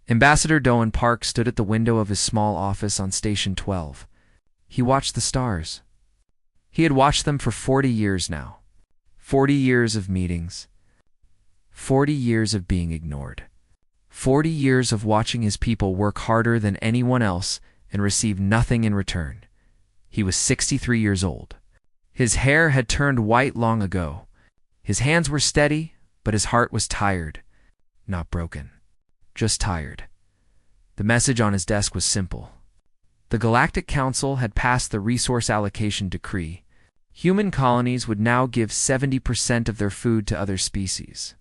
Ambassador Doan Park stood at the window of his small office on Station 12. He watched the stars. He had watched them for 40 years now. 40 years of meetings. 40 years of being ignored. 40 years of watching his people work harder than anyone else and receive nothing in return. He was 63 years old. His hair had turned white long ago. His hands were steady, but his heart was tired. Not broken. Just tired. The message on his desk was simple. The Galactic Council had passed the resource allocation decree. Human colonies would now give 70% of their food to other species.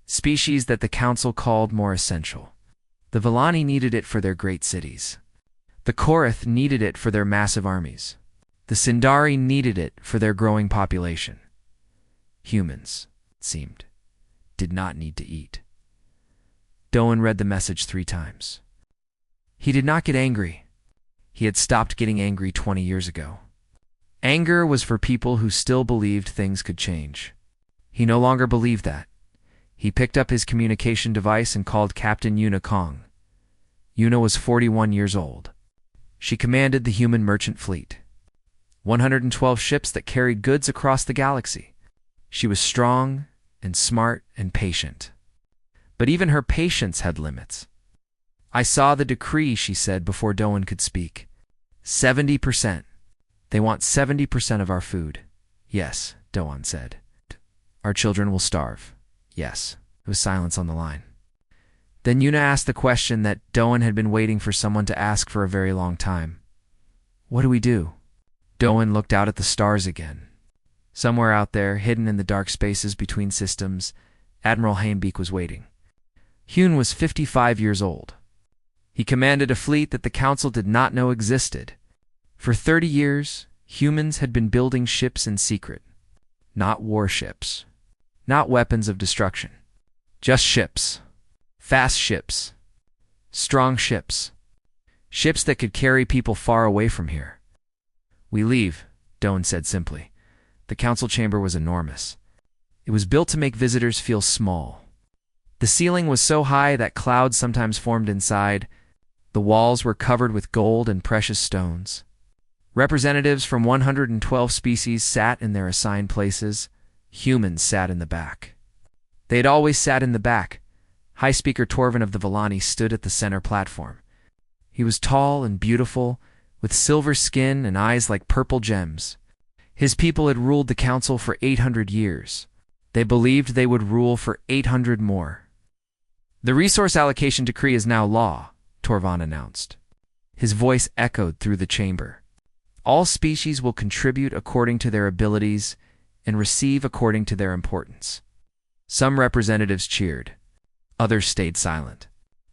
Species that the Council called more essential. The Villani needed it for their great cities. The Korath needed it for their massive armies. The Sindari needed it for their growing population. Humans, it seemed, did not need to eat. Doan read the message 3 times. He did not get angry. He had stopped getting angry 20 years ago. Anger was for people who still believed things could change. He no longer believed that. He picked up his communication device and called Captain Yuna Kong. Yuna was 41 years old. She commanded the human merchant fleet. 112 ships that carried goods across the galaxy. She was strong and smart and patient. But even her patience had limits. I saw the decree, she said before Doan could speak. 70%. They want 70% of our food. Yes, Doan said. Our children will starve. Yes. There was silence on the line. Then Yuna asked the question that Doan had been waiting for someone to ask for a very long time. What do we do? Doan looked out at the stars again. Somewhere out there, hidden in the dark spaces between systems, Admiral Haimbeek was waiting. Hyun was 55 years old. He commanded a fleet that the Council did not know existed. For 30 years, humans had been building ships in secret. Not warships. Not weapons of destruction. Just ships. Fast ships. Strong ships. Ships that could carry people far away from here. We leave, Doan said simply. The council chamber was enormous. It was built to make visitors feel small. The ceiling was so high that clouds sometimes formed inside. The walls were covered with gold and precious stones. Representatives from 112 species sat in their assigned places. Humans sat in the back. They had always sat in the back. High Speaker Torvin of the Villani stood at the center platform. He was tall and beautiful, with silver skin and eyes like purple gems. His people had ruled the council for 800 years. They believed they would rule for 800 more. The resource allocation decree is now law, Torvin announced. His voice echoed through the chamber. All species will contribute according to their abilities and receive according to their importance. Some representatives cheered. Others stayed silent.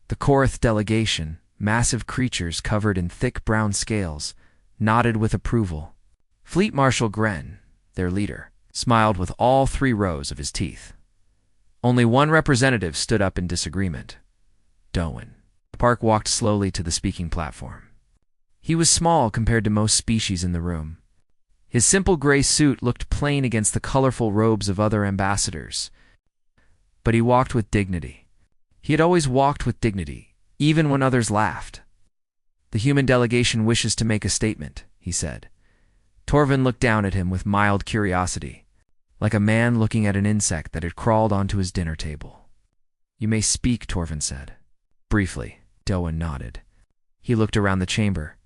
The Korath delegation, massive creatures covered in thick brown scales, nodded with approval. Fleet Marshal Gren, their leader, smiled with all 3 rows of his teeth. Only one representative stood up in disagreement. Doan. Park walked slowly to the speaking platform. He was small compared to most species in the room. His simple gray suit looked plain against the colorful robes of other ambassadors. But he walked with dignity. He had always walked with dignity, even when others laughed. The human delegation wishes to make a statement, he said. Torvin looked down at him with mild curiosity, like a man looking at an insect that had crawled onto his dinner table. You may speak, Torvin said. Briefly, Doan nodded. He looked around the chamber.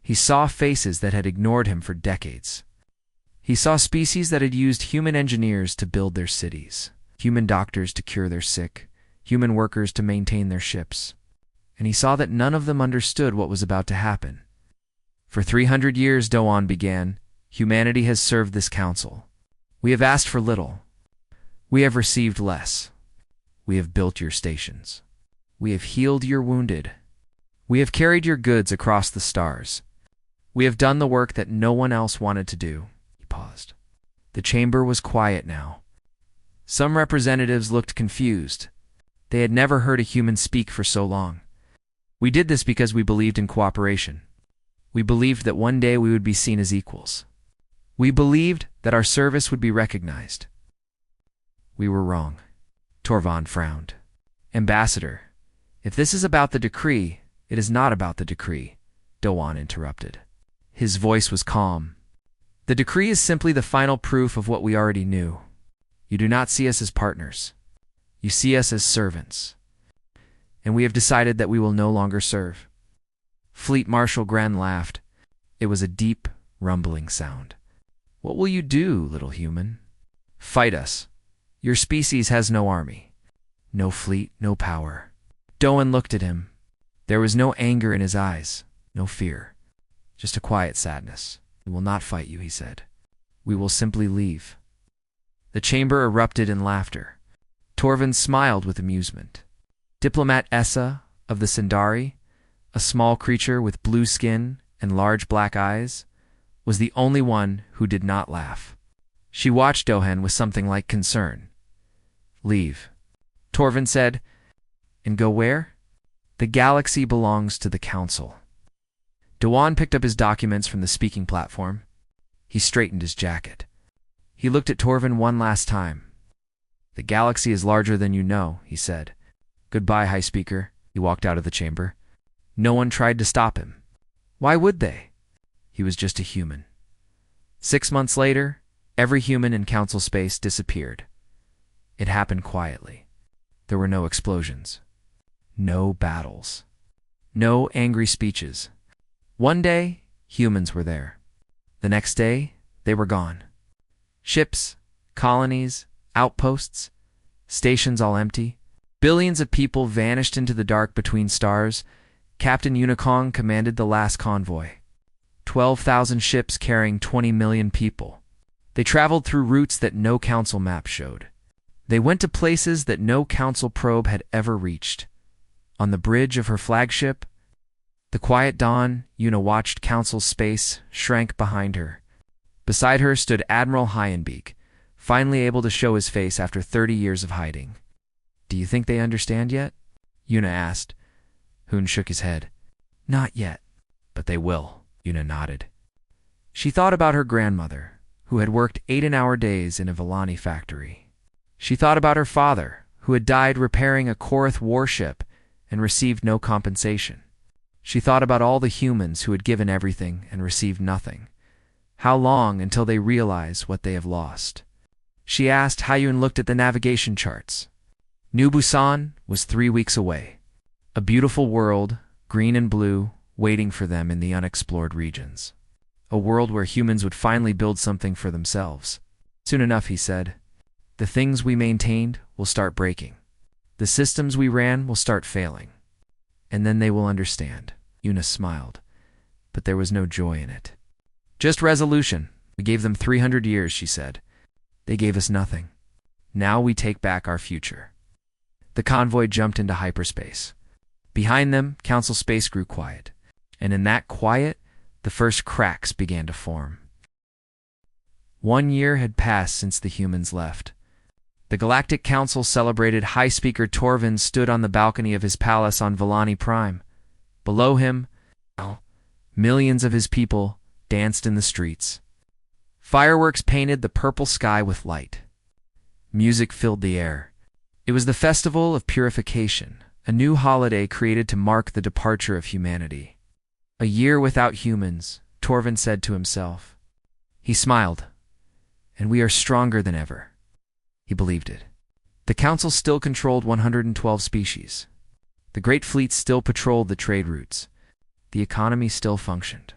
He saw faces that had ignored him for decades. He saw species that had used human engineers to build their cities, human doctors to cure their sick, human workers to maintain their ships. And he saw that none of them understood what was about to happen. For 300 years, Doan began, humanity has served this council. We have asked for little. We have received less. We have built your stations. We have healed your wounded. We have carried your goods across the stars. We have done the work that no one else wanted to do. He paused. The chamber was quiet now. Some representatives looked confused. They had never heard a human speak for so long. We did this because we believed in cooperation. We believed that one day we would be seen as equals. We believed that our service would be recognized. We were wrong. Torvin frowned. Ambassador, If this is about the decree, it is not about the decree, Doan interrupted. His voice was calm. The decree is simply the final proof of what we already knew. You do not see us as partners. You see us as servants. And we have decided that we will no longer serve. Fleet Marshal Gren laughed. It was a deep, rumbling sound. What will you do, little human? Fight us. Your species has no army. No fleet, no power. Doan looked at him. There was no anger in his eyes, no fear. Just a quiet sadness. We will not fight you, he said. We will simply leave. The chamber erupted in laughter. Torvin smiled with amusement. Diplomat Essa of the Sindari, a small creature with blue skin and large black eyes, was the only one who did not laugh. She watched Dohan with something like concern. Leave, Torvin said. And go where? The galaxy belongs to the Council. Doan picked up his documents from the speaking platform. He straightened his jacket. He looked at Torvin one last time. The galaxy is larger than you know, he said. Goodbye, High Speaker. He walked out of the chamber. No one tried to stop him. Why would they? He was just a human. 6 months later, every human in Council space disappeared. It happened quietly. There were no explosions. No battles. No angry speeches. One day, humans were there. The next day, they were gone. Ships, colonies, outposts, stations all empty. Billions of people vanished into the dark between stars. Captain Unicong commanded the last convoy. 12,000 ships carrying 20 million people. They traveled through routes that no Council map showed. They went to places that no Council probe had ever reached. On the bridge of her flagship, the quiet dawn, Una watched Council's space shrank behind her. Beside her stood Admiral Hyenbeak, finally able to show his face after 30 years of hiding. Do you think they understand yet? Una asked. Hoon shook his head. Not yet, but they will, Una nodded. She thought about her grandmother, who had worked 8-hour days in a Villani factory. She thought about her father, who had died repairing a Korath warship and received no compensation. She thought about all the humans who had given everything and received nothing. How long until they realize what they have lost? She asked. Hayun looked at the navigation charts. New Busan was 3 weeks away. A beautiful world, green and blue, waiting for them in the unexplored regions. A world where humans would finally build something for themselves. Soon enough, he said. The things we maintained will start breaking. The systems we ran will start failing. And then they will understand. Una smiled, but there was no joy in it. Just resolution. We gave them 300 years, she said. They gave us nothing. Now we take back our future. The convoy jumped into hyperspace. Behind them, Council space grew quiet. And in that quiet, the first cracks began to form. 1 year had passed since the humans left. The Galactic Council celebrated. High Speaker Torvin stood on the balcony of his palace on Villani Prime. Below him, millions of his people danced in the streets. Fireworks painted the purple sky with light. Music filled the air. It was the festival of purification, a new holiday created to mark the departure of humanity. A year without humans, Torvin said to himself. He smiled. And we are stronger than ever. He believed it. The Council still controlled 112 species. The Great Fleet still patrolled the trade routes. The economy still functioned.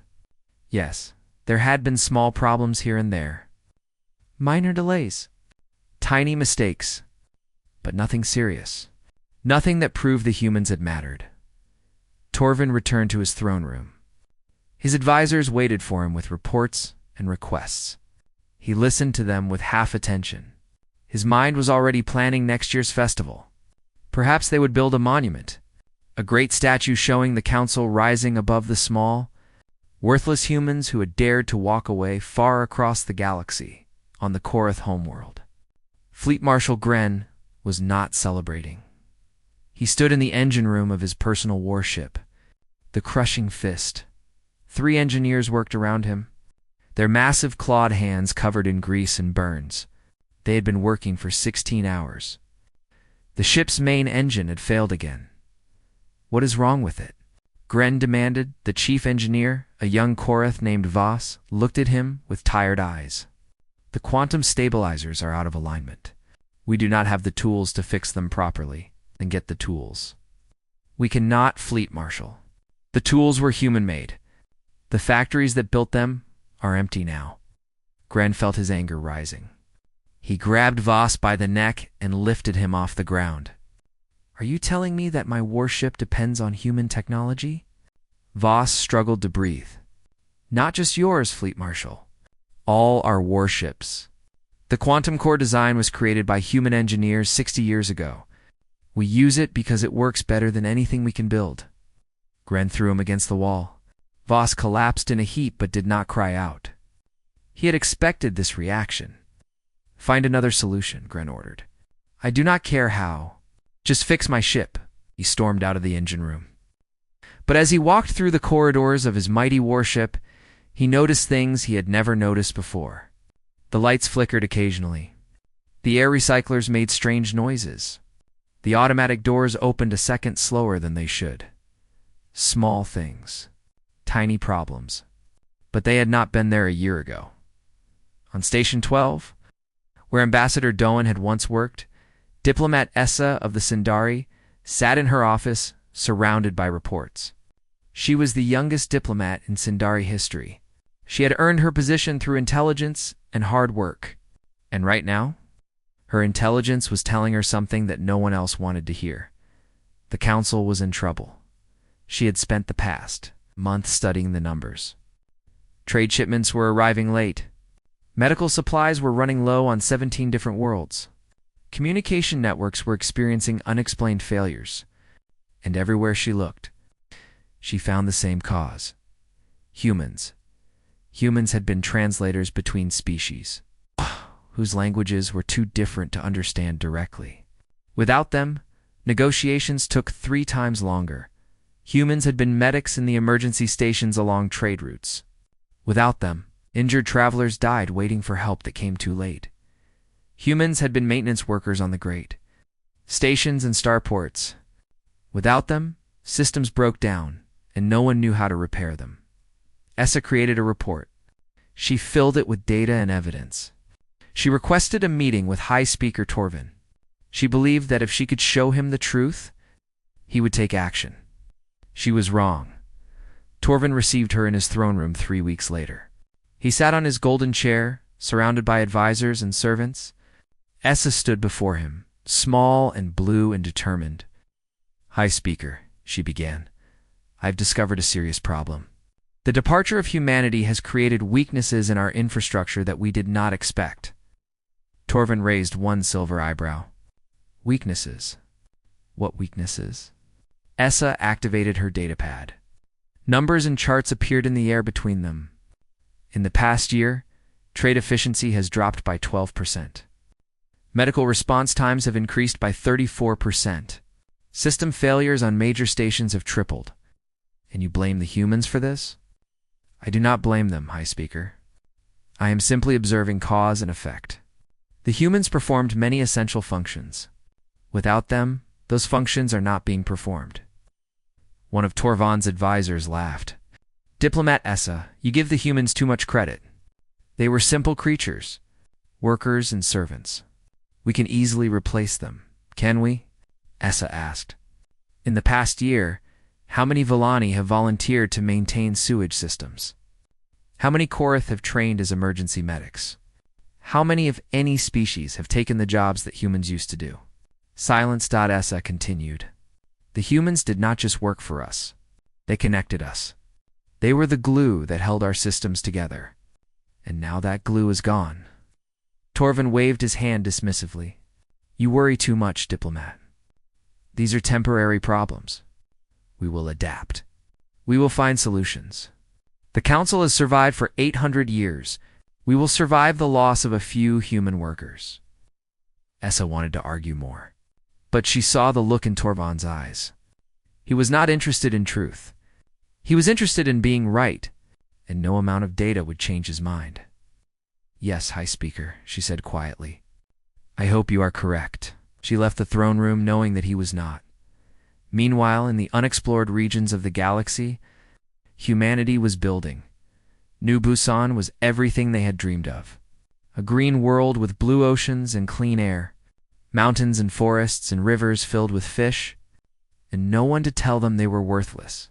Yes, there had been small problems here and there. Minor delays. Tiny mistakes. But nothing serious. Nothing that proved the humans had mattered. Torvin returned to his throne room. His advisors waited for him with reports and requests. He listened to them with half attention. His mind was already planning next year's festival. Perhaps they would build a monument, a great statue showing the Council rising above the small, worthless humans who had dared to walk away far across the galaxy on the Korath homeworld. Fleet Marshal Gren was not celebrating. He stood in the engine room of his personal warship, the Crushing Fist. 3 engineers worked around him, their massive clawed hands covered in grease and burns. They had been working for 16 hours. The ship's main engine had failed again. What is wrong with it? Gren demanded. The chief engineer, a young Korath named Voss, looked at him with tired eyes. The quantum stabilizers are out of alignment. We do not have the tools to fix them properly. Then get the tools. We cannot, Fleet Marshal. The tools were human-made. The factories that built them are empty now. Gren felt his anger rising. He grabbed Voss by the neck and lifted him off the ground. Are you telling me that my warship depends on human technology? Voss struggled to breathe. Not just yours, Fleet Marshal. All our warships. The quantum core design was created by human engineers 60 years ago. We use it because it works better than anything we can build. Gren threw him against the wall. Voss collapsed in a heap but did not cry out. He had expected this reaction. Find another solution, Gren ordered. I do not care how. Just fix my ship. He stormed out of the engine room. But as he walked through the corridors of his mighty warship, he noticed things he had never noticed before. The lights flickered occasionally. The air recyclers made strange noises. The automatic doors opened a second slower than they should. Small things. Tiny problems. But they had not been there a year ago. On Station 12, where Ambassador Doan had once worked, Diplomat Essa of the Sindari sat in her office, surrounded by reports. She was the youngest diplomat in Sindari history. She had earned her position through intelligence and hard work. And right now, her intelligence was telling her something that no one else wanted to hear. The council was in trouble. She had spent the past month studying the numbers. Trade shipments were arriving late. Medical supplies were running low on 17 different worlds. Communication networks were experiencing unexplained failures. And everywhere she looked, she found the same cause. Humans. Humans had been translators between species, whose languages were too different to understand directly. Without them, negotiations took 3 times longer. Humans had been medics in the emergency stations along trade routes. Without them, injured travelers died waiting for help that came too late. Humans had been maintenance workers on the great stations and starports. Without them, systems broke down, and no one knew how to repair them. Essa created a report. She filled it with data and evidence. She requested a meeting with High Speaker Torvin. She believed that if she could show him the truth, he would take action. She was wrong. Torvin received her in his throne room 3 weeks later. He sat on his golden chair, surrounded by advisors and servants. Essa stood before him, small and blue and determined. High Speaker, she began, I've discovered a serious problem. The departure of humanity has created weaknesses in our infrastructure that we did not expect. Torvin raised one silver eyebrow. Weaknesses? What weaknesses? Essa activated her datapad. Numbers and charts appeared in the air between them. In the past year, trade efficiency has dropped by 12%. Medical response times have increased by 34%. System failures on major stations have tripled. And you blame the humans for this? I do not blame them, High Speaker. I am simply observing cause and effect. The humans performed many essential functions. Without them, those functions are not being performed. One of Torvan's advisors laughed. Diplomat Essa, you give the humans too much credit. They were simple creatures, workers and servants. We can easily replace them, can we? Essa asked. In the past year, how many Villani have volunteered to maintain sewage systems? How many Korath have trained as emergency medics? How many of any species have taken the jobs that humans used to do? Silence.Essa continued. The humans did not just work for us. They connected us. They were the glue that held our systems together. And now that glue is gone. Torvin waved his hand dismissively. You worry too much, diplomat. These are temporary problems. We will adapt. We will find solutions. The Council has survived for 800 years. We will survive the loss of a few human workers. Essa wanted to argue more, but she saw the look in Torvan's eyes. He was not interested in truth. He was interested in being right, and no amount of data would change his mind. Yes, High Speaker, she said quietly. I hope you are correct. She left the throne room knowing that he was not. Meanwhile, in the unexplored regions of the galaxy, humanity was building. New Busan was everything they had dreamed of. A green world with blue oceans and clean air, mountains and forests and rivers filled with fish, and no one to tell them they were worthless.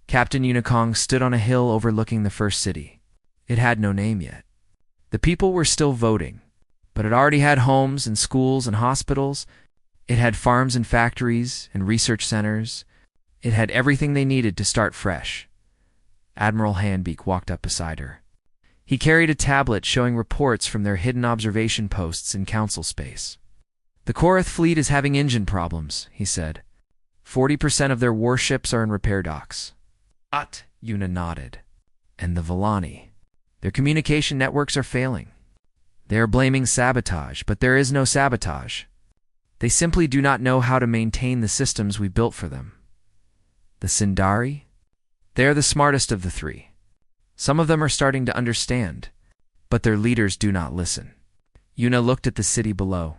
Captain Unikong stood on a hill overlooking the first city. It had no name yet. The people were still voting, but it already had homes and schools and hospitals. It had farms and factories and research centers. It had everything they needed to start fresh. Admiral Handbeak walked up beside her. He carried a tablet showing reports from their hidden observation posts in council space. The Korath fleet is having engine problems, he said. 40% of their warships are in repair docks. Yuna nodded. And the Villani. Their communication networks are failing. They are blaming sabotage, but there is no sabotage. They simply do not know how to maintain the systems we built for them. The Sindari? They are the smartest of the three. Some of them are starting to understand, but their leaders do not listen. Yuna looked at the city below.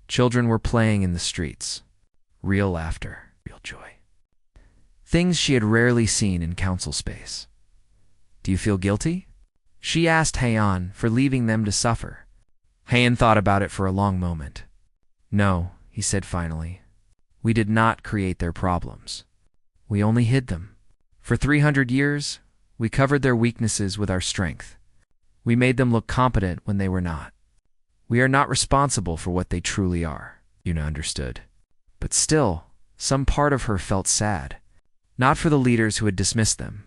Children were playing in the streets. Real laughter, real joy. Things she had rarely seen in council space. Do you feel guilty? She asked Heian for leaving them to suffer. Heian thought about it for a long moment. No, he said finally. We did not create their problems. We only hid them. For 300 years, we covered their weaknesses with our strength. We made them look competent when they were not. We are not responsible for what they truly are, Yuna understood. But still, some part of her felt sad. Not for the leaders who had dismissed them,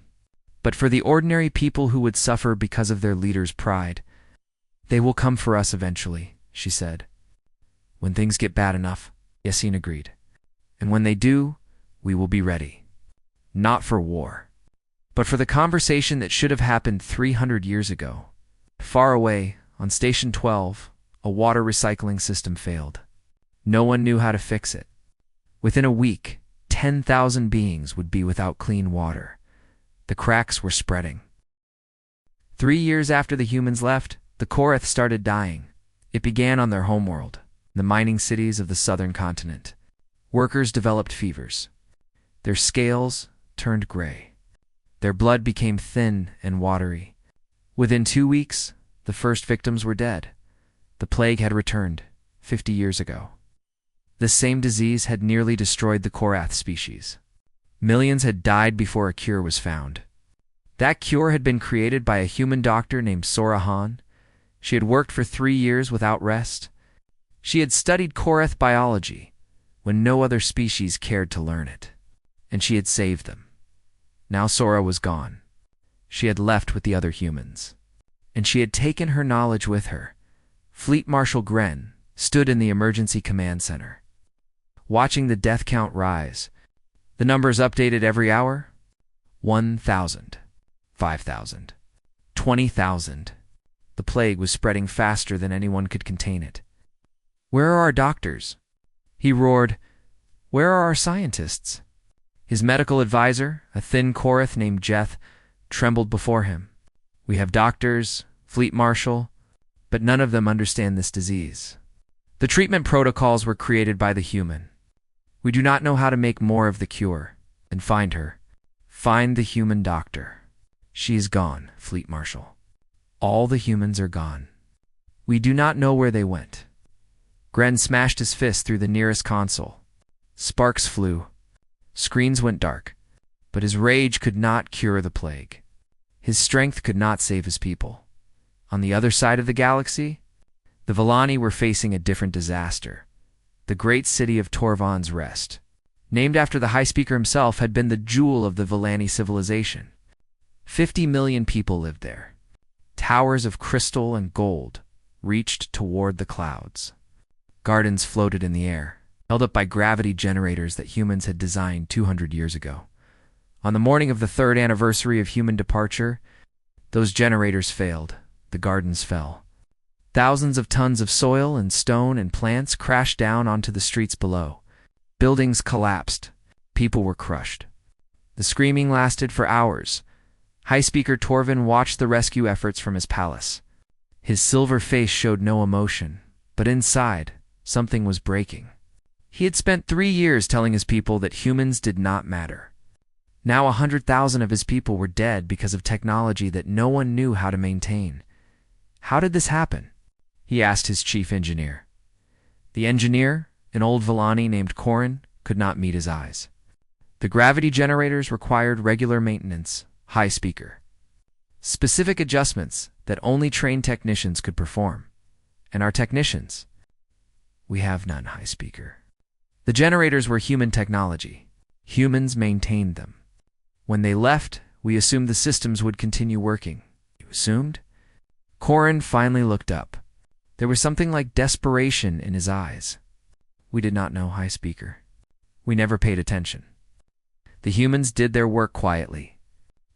but for the ordinary people who would suffer because of their leaders' pride. They will come for us eventually, she said. When things get bad enough, Yasin agreed. And when they do, we will be ready. Not for war, but for the conversation that should have happened 300 years ago. Far away, on Station 12, a water recycling system failed. No one knew how to fix it. Within a week, 10,000 beings would be without clean water. The cracks were spreading. 3 years after the humans left, the Korath started dying. It began on their homeworld, the mining cities of the southern continent. Workers developed fevers. Their scales turned gray. Their blood became thin and watery. Within 2 weeks, the first victims were dead. The plague had returned 50 years ago. This same disease had nearly destroyed the Korath species. Millions had died before a cure was found. That cure had been created by a human doctor named Sora Han. She had worked for 3 years without rest. She had studied Korath biology when no other species cared to learn it, and she had saved them. Now Sora was gone. She had left with the other humans, and she had taken her knowledge with her. Fleet Marshal Gren stood in the emergency command center, watching the death count rise. The numbers updated every hour. 1,000, 5,000, 20,000. The plague was spreading faster than anyone could contain it. Where are our doctors? He roared. Where are our scientists? His medical advisor, a thin Korath named Jeth, trembled before him. We have doctors, fleet marshal, but none of them understand this disease. The treatment protocols were created by the human. We do not know how to make more of the cure. Then find her. Find the human doctor. She is gone, Fleet Marshal. All the humans are gone. We do not know where they went. Gren smashed his fist through the nearest console. Sparks flew. Screens went dark. But his rage could not cure the plague. His strength could not save his people. On the other side of the galaxy, the Villani were facing a different disaster. The great city of Torvan's Rest, named after the High Speaker himself, had been the jewel of the Villani civilization. 50 million people lived there. Towers of crystal and gold reached toward the clouds. Gardens floated in the air, held up by gravity generators that humans had designed 200 years ago. On the morning of the 3rd anniversary of human departure, those generators failed. The gardens fell. Thousands of tons of soil and stone and plants crashed down onto the streets below. Buildings collapsed. People were crushed. The screaming lasted for hours. High Speaker Torvin watched the rescue efforts from his palace. His silver face showed no emotion, but inside, something was breaking. He had spent 3 years telling his people that humans did not matter. Now 100,000 of his people were dead because of technology that no one knew how to maintain. How did this happen? He asked his chief engineer. The engineer, an old Villani named Corin, could not meet his eyes. The gravity generators required regular maintenance, high speaker. Specific adjustments that only trained technicians could perform. And our technicians? We have none, high speaker. The generators were human technology. Humans maintained them. When they left, we assumed the systems would continue working. You assumed? Corin finally looked up. There was something like desperation in his eyes. We did not know, high speaker. We never paid attention. The humans did their work quietly.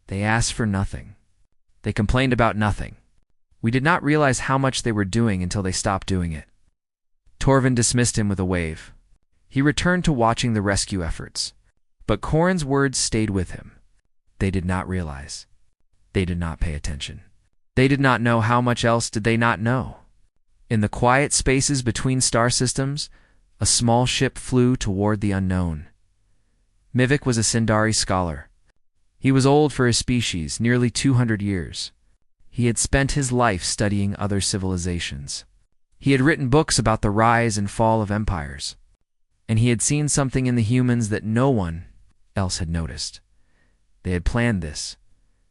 They asked for nothing. They complained about nothing. We did not realize how much they were doing until they stopped doing it. Torvin dismissed him with a wave. He returned to watching the rescue efforts. But Corin's words stayed with him. They did not realize. They did not pay attention. They did not know how much else did they not know. In the quiet spaces between star systems, a small ship flew toward the unknown. Mivik was a Sindari scholar. He was old for his species, nearly 200 years. He had spent his life studying other civilizations. He had written books about the rise and fall of empires. And he had seen something in the humans that no one else had noticed. They had planned this.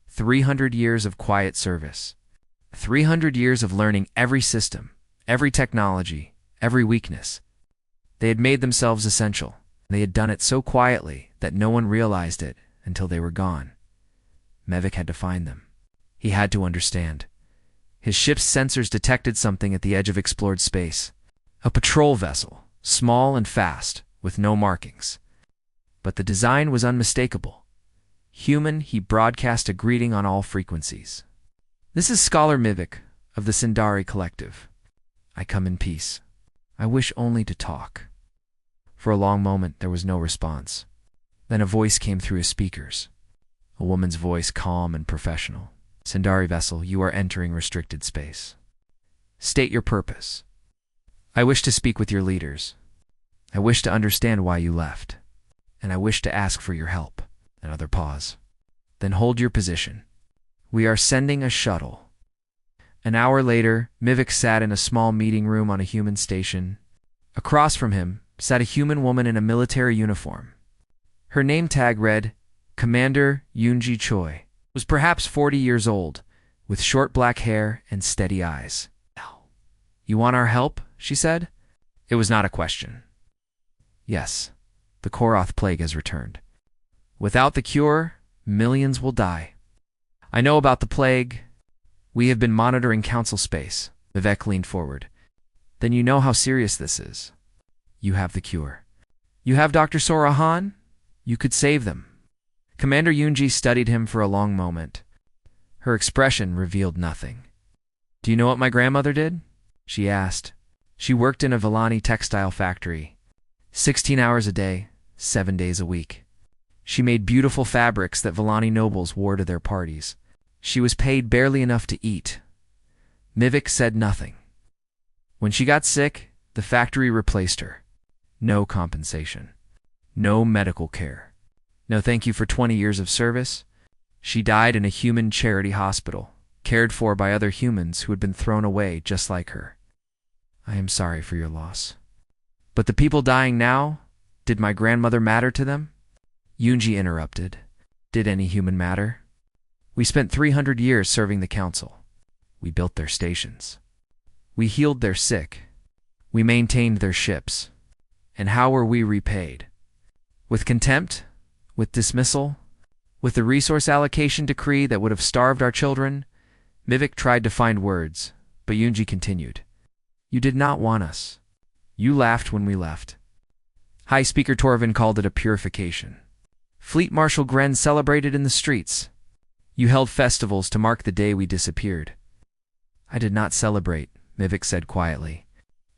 300 years of quiet service. 300 years of learning every system, every technology, every weakness. They had made themselves essential. They had done it so quietly that no one realized it until they were gone. Mevik had to find them. He had to understand. His ship's sensors detected something at the edge of explored space. A patrol vessel, small and fast, with no markings. But the design was unmistakable. Human, he broadcast a greeting on all frequencies. This is Scholar Mivik of the Sindari Collective. I come in peace. I wish only to talk. For a long moment, there was no response. Then a voice came through his speakers. A woman's voice, calm and professional. Sindari vessel, you are entering restricted space. State your purpose. I wish to speak with your leaders. I wish to understand why you left. And I wish to ask for your help. Another pause. Then hold your position. We are sending a shuttle. An hour later, Mivik sat in a small meeting room on a human station. Across from him sat a human woman in a military uniform. Her name tag read, Commander Yoonji Choi. Was perhaps 40 years old, with short black hair and steady eyes. You want our help? She said. It was not a question. Yes, the Koroth plague has returned. Without the cure, millions will die. I know about the plague. We have been monitoring council space. Vivek leaned forward. Then you know how serious this is. You have the cure. You have Dr. Sorahan? You could save them. Commander Yoonji studied him for a long moment. Her expression revealed nothing. Do you know what my grandmother did? She asked. She worked in a Villani textile factory. 16 hours a day, 7 days a week. She made beautiful fabrics that Villani nobles wore to their parties. She was paid barely enough to eat. Mivik said nothing. When she got sick, the factory replaced her. No compensation. No medical care. No thank you for 20 years of service. She died in a human charity hospital, cared for by other humans who had been thrown away just like her. I am sorry for your loss. But the people dying now, did my grandmother matter to them? Yoonji interrupted. Did any human matter? We spent 300 years serving the council. We built their stations. We healed their sick. We maintained their ships. And how were we repaid? With contempt? With dismissal? With the resource allocation decree that would have starved our children? Mivik tried to find words, but Yoonji continued. You did not want us. You laughed when we left. High Speaker Torvin called it a purification. Fleet Marshal Gren celebrated in the streets. You held festivals to mark the day we disappeared. I did not celebrate, Mivik said quietly.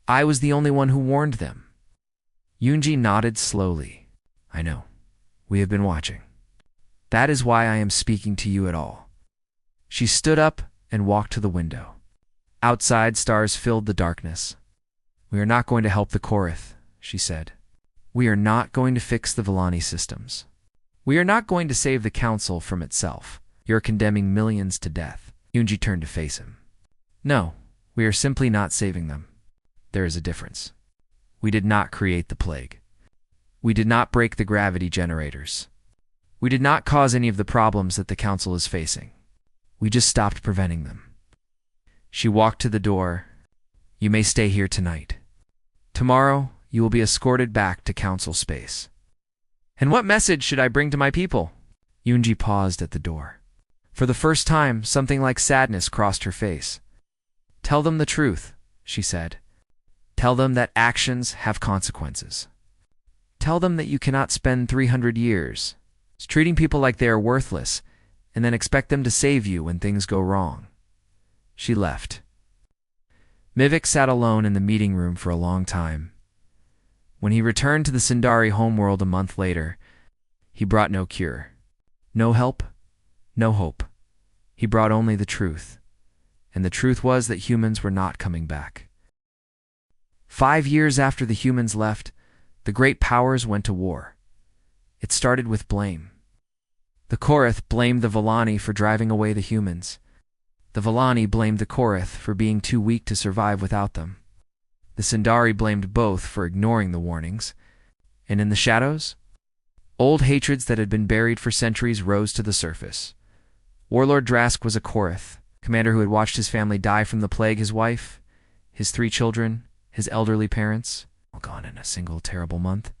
I was the only one who warned them. Yoonji nodded slowly. I know. We have been watching. That is why I am speaking to you at all. She stood up and walked to the window. Outside, stars filled the darkness. We are not going to help the Koroth, she said. We are not going to fix the Villani systems. We are not going to save the Council from itself. You're condemning millions to death. Yunji turned to face him. No, we are simply not saving them. There is a difference. We did not create the plague. We did not break the gravity generators. We did not cause any of the problems that the Council is facing. We just stopped preventing them. She walked to the door. You may stay here tonight. Tomorrow, you will be escorted back to Council space. And what message should I bring to my people? Yunji paused at the door. For the first time, something like sadness crossed her face. Tell them the truth, she said. Tell them that actions have consequences. Tell them that you cannot spend 300 years treating people like they are worthless and then expect them to save you when things go wrong. She left. Mivik sat alone in the meeting room for a long time. When he returned to the Sindari homeworld a month later, he brought no cure. No help, no hope. He brought only the truth. And the truth was that humans were not coming back. 5 years after the humans left, the great powers went to war. It started with blame. The Korath blamed the Villani for driving away the humans. The Villani blamed the Korath for being too weak to survive without them. The Sindari blamed both for ignoring the warnings. And in the shadows, old hatreds that had been buried for centuries rose to the surface. Warlord Drask was a Korath, commander who had watched his family die from the plague, his wife, his 3 children, his elderly parents, all gone in a single terrible month.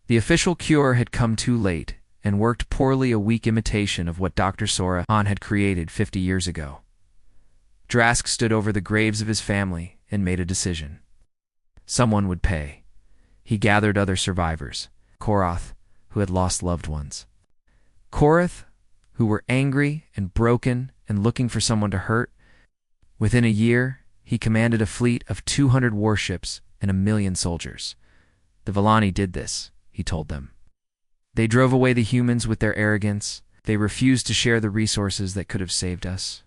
The official cure had come too late and worked poorly, a weak imitation of what Dr. Sora Han had created 50 years ago. Drask stood over the graves of his family and made a decision. Someone would pay. He gathered other survivors, Korath, who had lost loved ones. Korath, who were angry and broken and looking for someone to hurt. Within a year, he commanded a fleet of 200 warships and 1 million soldiers. The Villani did this, he told them. They drove away the humans with their arrogance. They refused to share the resources that could have saved us.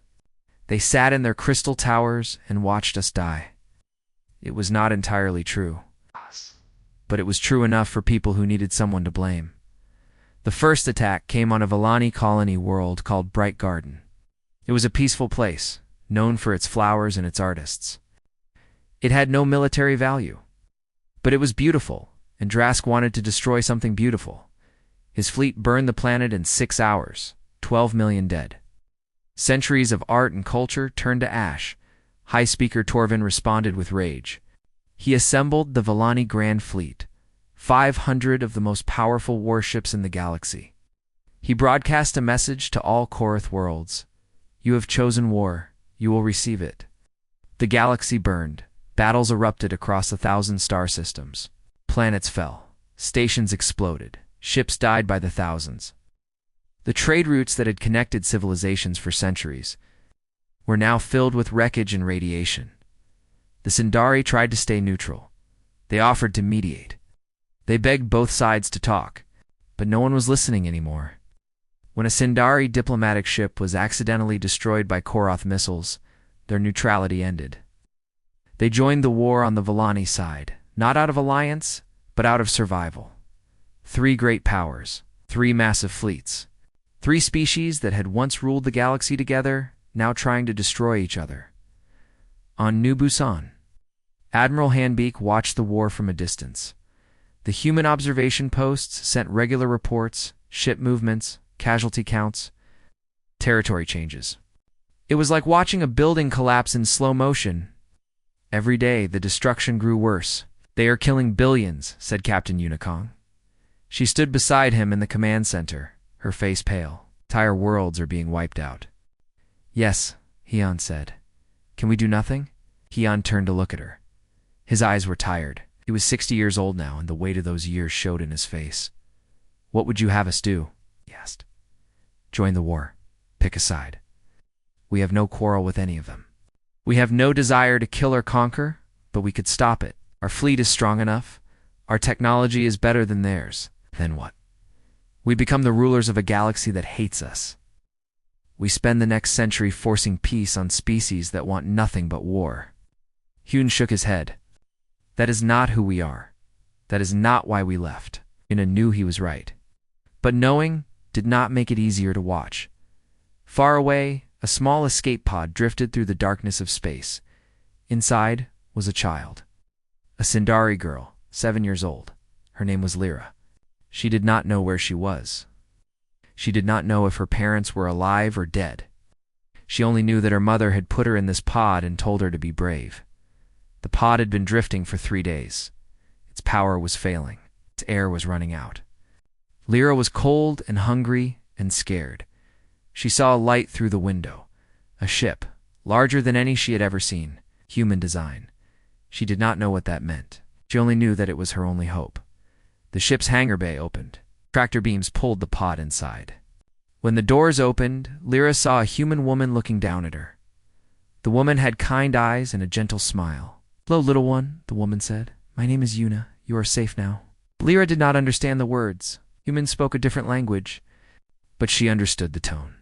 They sat in their crystal towers and watched us die. It was not entirely true, but it was true enough for people who needed someone to blame. The first attack came on a Villani colony world called Bright Garden. It was a peaceful place, known for its flowers and its artists. It had no military value, but it was beautiful, and Drask wanted to destroy something beautiful. His fleet burned the planet in 6 hours, 12 million dead. Centuries of art and culture turned to ash. High Speaker Torvin responded with rage. He assembled the Villani Grand Fleet, 500 of the most powerful warships in the galaxy. He broadcast a message to all Korath worlds. You have chosen war. You will receive it. The galaxy burned. Battles erupted across 1,000 star systems. Planets fell. Stations exploded. Ships died by the thousands. The trade routes that had connected civilizations for centuries were now filled with wreckage and radiation. The Sindari tried to stay neutral. They offered to mediate. They begged both sides to talk, but no one was listening anymore. When a Sindari diplomatic ship was accidentally destroyed by Korath missiles, their neutrality ended. They joined the war on the Villani side, not out of alliance, but out of survival. 3 great powers, 3 massive fleets, 3 species that had once ruled the galaxy together, now trying to destroy each other. On New Busan, Admiral Hanbeak watched the war from a distance. The human observation posts sent regular reports, ship movements, casualty counts, territory changes. It was like watching a building collapse in slow motion. Every day, the destruction grew worse. They are killing billions, said Captain Unicong. She stood beside him in the command center, her face pale. Entire worlds are being wiped out. Yes, Hyun said. Can we do nothing? Hyun turned to look at her. His eyes were tired. He was 60 years old now, and the weight of those years showed in his face. What would you have us do? He asked. Join the war. Pick a side. We have no quarrel with any of them. We have no desire to kill or conquer, but we could stop it. Our fleet is strong enough. Our technology is better than theirs. Then what? We become the rulers of a galaxy that hates us. We spend the next century forcing peace on species that want nothing but war. Hyun shook his head. That is not who we are. That is not why we left. Yuna knew he was right. But knowing did not make it easier to watch. Far away, a small escape pod drifted through the darkness of space. Inside was a child. A Sindari girl, 7 years old. Her name was Lyra. She did not know where she was. She did not know if her parents were alive or dead. She only knew that her mother had put her in this pod and told her to be brave. The pod had been drifting for 3 days. Its power was failing. Its air was running out. Lyra was cold and hungry and scared. She saw a light through the window. A ship, larger than any she had ever seen, human design. She did not know what that meant. She only knew that it was her only hope. The ship's hangar bay opened. Tractor beams pulled the pod inside. When the doors opened, Lyra saw a human woman looking down at her. The woman had kind eyes and a gentle smile. "Hello, little one," the woman said. "My name is Yuna. You are safe now." Lyra did not understand the words. Humans spoke a different language. But she understood the tone.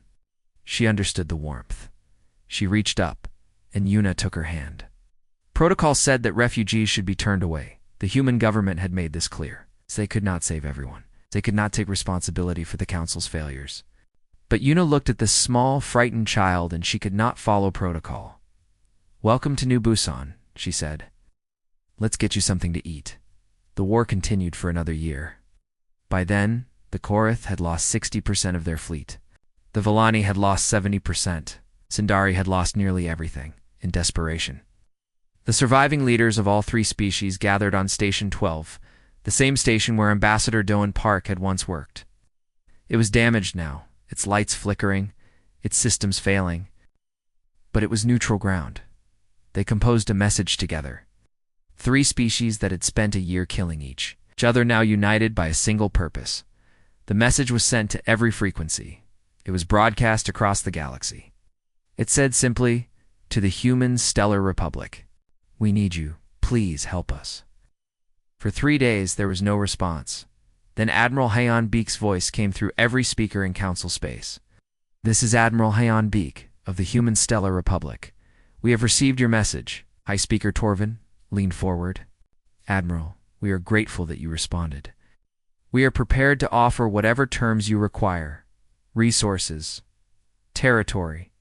She understood the warmth. She reached up, and Yuna took her hand. Protocol said that refugees should be turned away. The human government had made this clear. They could not save everyone. They could not take responsibility for the Council's failures. But Yuna looked at this small, frightened child, and she could not follow protocol. "Welcome to New Busan," she said. "Let's get you something to eat." The war continued for another year. By then, the Korath had lost 60% of their fleet. The Villani had lost 70%. Sindari had lost nearly everything, in desperation. The surviving leaders of all 3 species gathered on Station 12, the same station where Ambassador Doan Park had once worked. It was damaged now, its lights flickering, its systems failing. But it was neutral ground. They composed a message together. 3 species that had spent a year killing each other now united by a single purpose. The message was sent to every frequency. It was broadcast across the galaxy. It said simply, "To the human stellar republic. We need you. Please help us." For 3 days, there was no response. Then Admiral Hayon Beek's voice came through every speaker in Council space. "This is Admiral Hayon Beek of the Human Stellar Republic. We have received your message." High Speaker Torvin leaned forward. "Admiral, we are grateful that you responded. We are prepared to offer whatever terms you require. Resources, territory,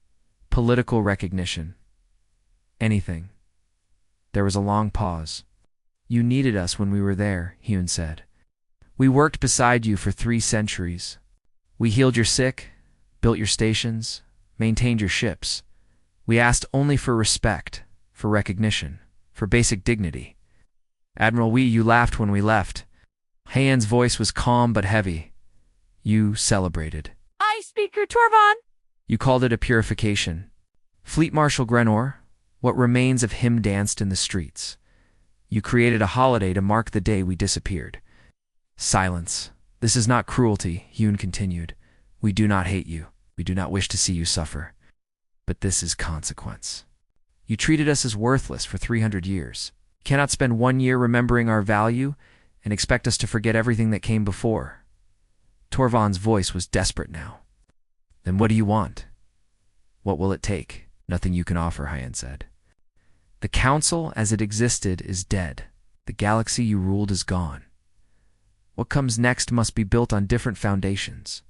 political recognition. Anything." There was a long pause. "You needed us when we were there," Hyun said. "We worked beside you for 3 centuries. We healed your sick, built your stations, maintained your ships. We asked only for respect, for recognition, for basic dignity. Admiral, you laughed when we left." Hayan's voice was calm but heavy. "You celebrated." "High Speaker Torvon." "You called it a purification. Fleet Marshal Grenor, what remains of him danced in the streets. You created a holiday to mark the day we disappeared." "Silence. This is not cruelty," Hyun continued. "We do not hate you. We do not wish to see you suffer. But this is consequence. You treated us as worthless for 300 years. You cannot spend 1 year remembering our value and expect us to forget everything that came before." Torvon's voice was desperate now. "Then what do you want? What will it take?" "Nothing you can offer," Hayan said. "The Council as it existed is dead. The galaxy you ruled is gone. What comes next must be built on different foundations.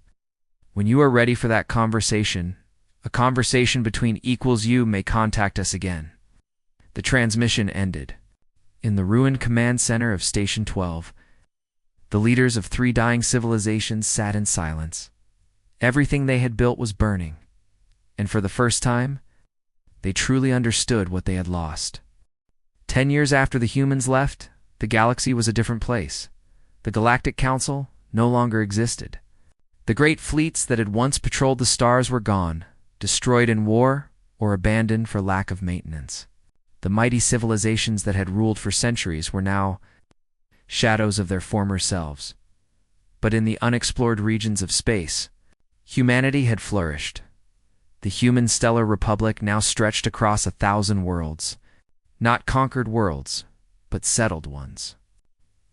When you are ready for that conversation, a conversation between equals, you may contact us again." The transmission ended. In the ruined command center of Station 12, the leaders of 3 dying civilizations sat in silence. Everything they had built was burning, and for the first time, they truly understood what they had lost. 10 years after the humans left, the galaxy was a different place. The Galactic Council no longer existed. The great fleets that had once patrolled the stars were gone, destroyed in war or abandoned for lack of maintenance. The mighty civilizations that had ruled for centuries were now shadows of their former selves. But in the unexplored regions of space, humanity had flourished. The human stellar republic now stretched across 1,000 worlds. Not conquered worlds, but settled ones.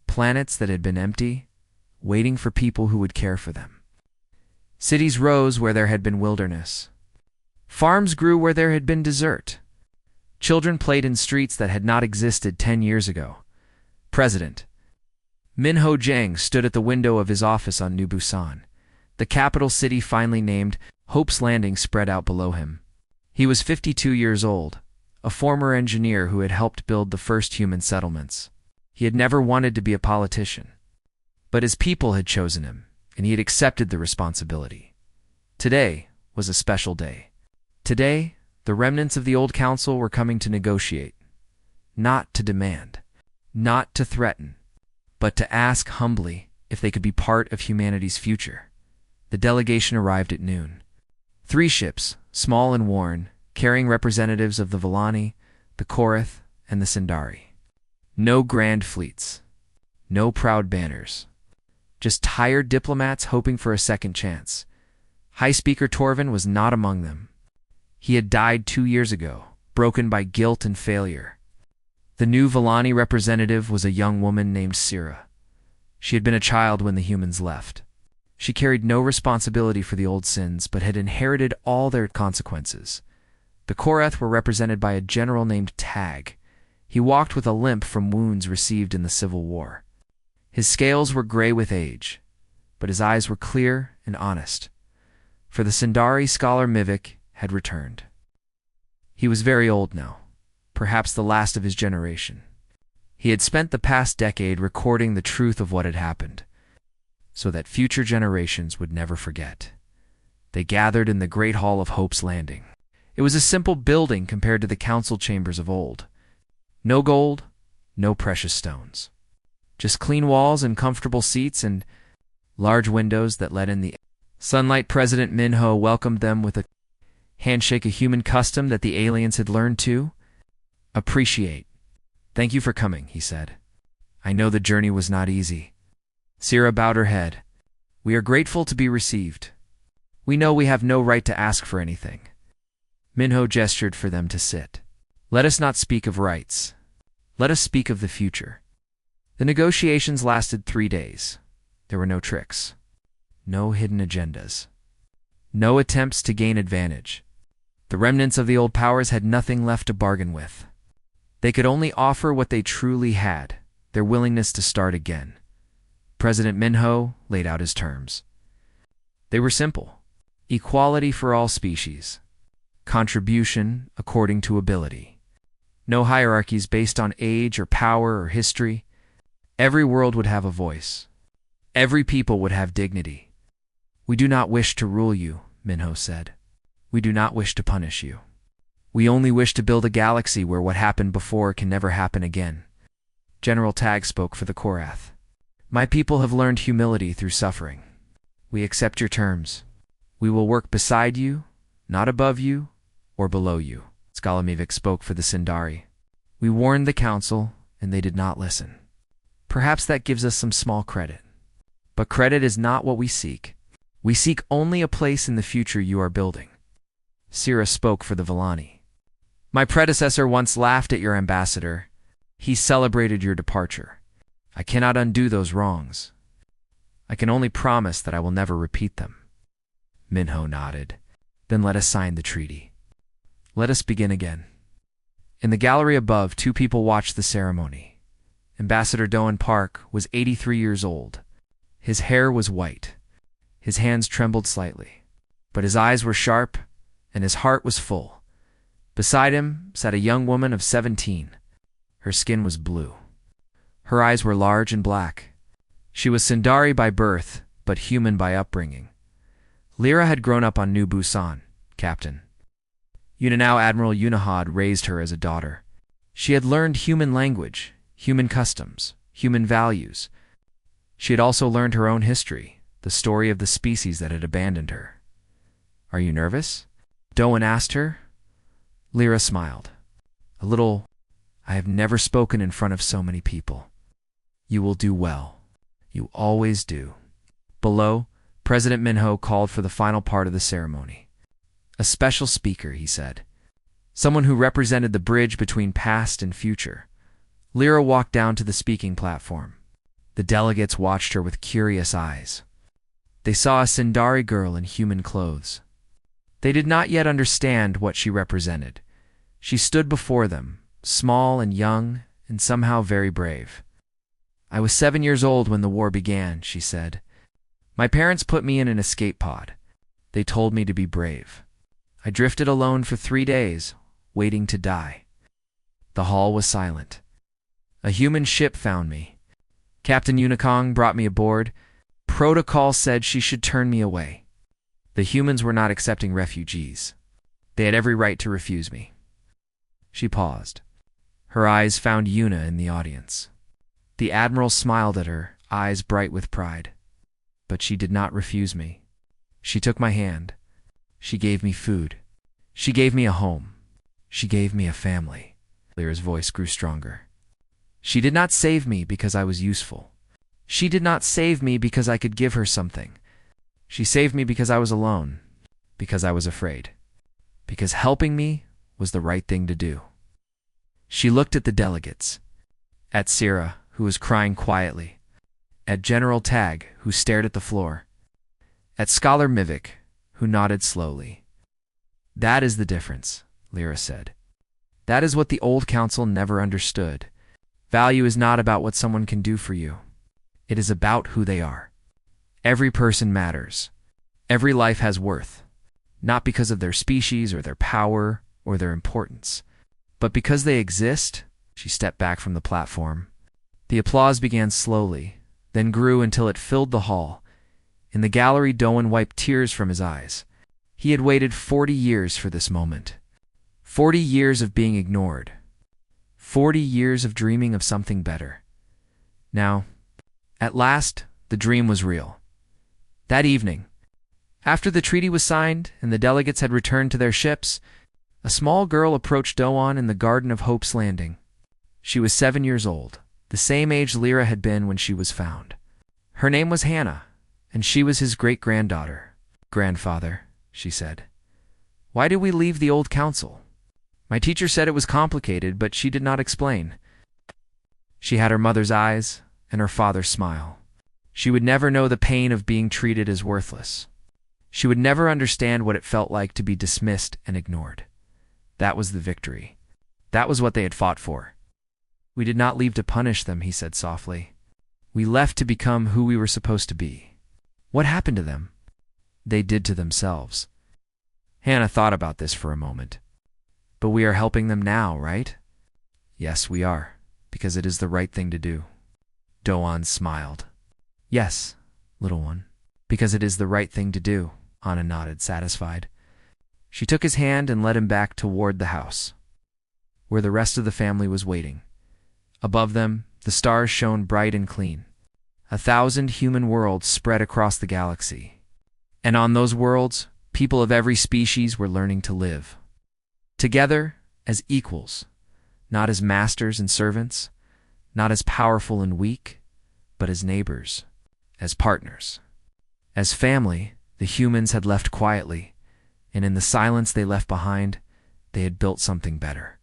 Planets that had been empty, waiting for people who would care for them. Cities rose where there had been wilderness. Farms grew where there had been desert. Children played in streets that had not existed 10 years ago. President, Minho Jiang stood at the window of his office on New Busan. The capital city finally named, Hope's Landing spread out below him. He was 52 years old, a former engineer who had helped build the first human settlements. He had never wanted to be a politician, but his people had chosen him, and he had accepted the responsibility. Today was a special day. Today, the remnants of the old council were coming to negotiate, not to demand, not to threaten, but to ask humbly if they could be part of humanity's future. The delegation arrived at noon. 3 ships, small and worn, carrying representatives of the Villani, the Korath, and the Sindari. No grand fleets, no proud banners, just tired diplomats hoping for a second chance. High Speaker Torvin was not among them. He had died 2 years ago, broken by guilt and failure. The new Villani representative was a young woman named Sira. She had been a child when the humans left. She carried no responsibility for the old sins, but had inherited all their consequences. The Korath were represented by a general named Tag. He walked with a limp from wounds received in the Civil War. His scales were gray with age, but his eyes were clear and honest. For the Sindari scholar Mivik had returned. He was very old now, perhaps the last of his generation. He had spent the past decade recording the truth of what had happened, so that future generations would never forget. They gathered in the Great Hall of Hope's Landing. It was a simple building compared to the council chambers of old. No gold, no precious stones. Just clean walls and comfortable seats and large windows that let in the sunlight. President Minho welcomed them with a handshake, a human custom that the aliens had learned to appreciate. "Thank you for coming," he said. "I know the journey was not easy." Sira bowed her head. "We are grateful to be received. We know we have no right to ask for anything." Minho gestured for them to sit. "Let us not speak of rights. Let us speak of the future." The negotiations lasted 3 days. There were no tricks, no hidden agendas, no attempts to gain advantage. The remnants of the old powers had nothing left to bargain with. They could only offer what they truly had, their willingness to start again. President Minho laid out his terms. They were simple: equality for all species, contribution according to ability, no hierarchies based on age or power or history. Every world would have a voice. Every people would have dignity. "We do not wish to rule you," Minho said. "We do not wish to punish you. We only wish to build a galaxy where what happened before can never happen again." General Tag spoke for the Korath. "My people have learned humility through suffering. We accept your terms. We will work beside you, not above you or below you." Skalamivik spoke for the Sindari. "We warned the council, and they did not listen. Perhaps that gives us some small credit. But credit is not what we seek. We seek only a place in the future you are building." Sira spoke for the Villani. "My predecessor once laughed at your ambassador. He celebrated your departure. I cannot undo those wrongs. I can only promise that I will never repeat them." Minho nodded. "Then let us sign the treaty. Let us begin again." In the gallery above, 2 people watched the ceremony. Ambassador Doan Park was 83 years old. His hair was white. His hands trembled slightly, but his eyes were sharp and his heart was full. Beside him sat a young woman of 17. Her skin was blue. Her eyes were large and black. She was Sindari by birth, but human by upbringing. Lyra had grown up on New Busan, Captain. Unanao Admiral Unahad raised her as a daughter. She had learned human language, human customs, human values. She had also learned her own history, the story of the species that had abandoned her. "Are you nervous?" Doan asked her. Lyra smiled. "A little. I have never spoken in front of so many people." "You will do well. You always do." Below, President Minho called for the final part of the ceremony. "A special speaker," he said. "Someone who represented the bridge between past and future." Lyra walked down to the speaking platform. The delegates watched her with curious eyes. They saw a Sindari girl in human clothes. They did not yet understand what she represented. She stood before them, small and young and somehow very brave. I was 7 years old when the war began, she said. My parents put me in an escape pod. They told me to be brave. I drifted alone for 3 days, waiting to die. The hall was silent. A human ship found me. Captain Unikong brought me aboard. Protocol said she should turn me away. The humans were not accepting refugees. They had every right to refuse me. She paused. Her eyes found Yuna in the audience. The Admiral smiled at her, eyes bright with pride. But she did not refuse me. She took my hand. She gave me food. She gave me a home. She gave me a family. Lyra's voice grew stronger. She did not save me because I was useful. She did not save me because I could give her something. She saved me because I was alone, because I was afraid, because helping me was the right thing to do. She looked at the delegates, at Syrah, who was crying quietly, at General Tag, who stared at the floor, at Scholar Mivik, who nodded slowly. That is the difference, Lyra said. That is what the old council never understood. Value is not about what someone can do for you. It is about who they are. Every person matters. Every life has worth, not because of their species or their power or their importance, but because they exist. She stepped back from the platform. The applause began slowly, then grew until it filled the hall. In the gallery, Doan wiped tears from his eyes. He had waited 40 years for this moment. 40 years of being ignored. 40 years of dreaming of something better. Now, at last, the dream was real. That evening, after the treaty was signed and the delegates had returned to their ships, a small girl approached Doan in the Garden of Hope's Landing. She was 7 years old, the same age Lyra had been when she was found. Her name was Hannah, and she was his great-granddaughter. Grandfather, she said, why did we leave the old council? My teacher said it was complicated, but she did not explain. She had her mother's eyes and her father's smile. She would never know the pain of being treated as worthless. She would never understand what it felt like to be dismissed and ignored. That was the victory. That was what they had fought for. We did not leave to punish them, he said softly. We left to become who we were supposed to be. What happened to them? They did to themselves. Hannah thought about this for a moment. But we are helping them now, right? Yes, we are, because it is the right thing to do. Doan smiled. Yes, little one, because it is the right thing to do, Anna nodded, satisfied. She took his hand and led him back toward the house, where the rest of the family was waiting. Above them, the stars shone bright and clean. 1,000 human worlds spread across the galaxy. And on those worlds, people of every species were learning to live. Together, as equals, not as masters and servants, not as powerful and weak, but as neighbors, as partners. As family, the humans had left quietly, and in the silence they left behind, they had built something better.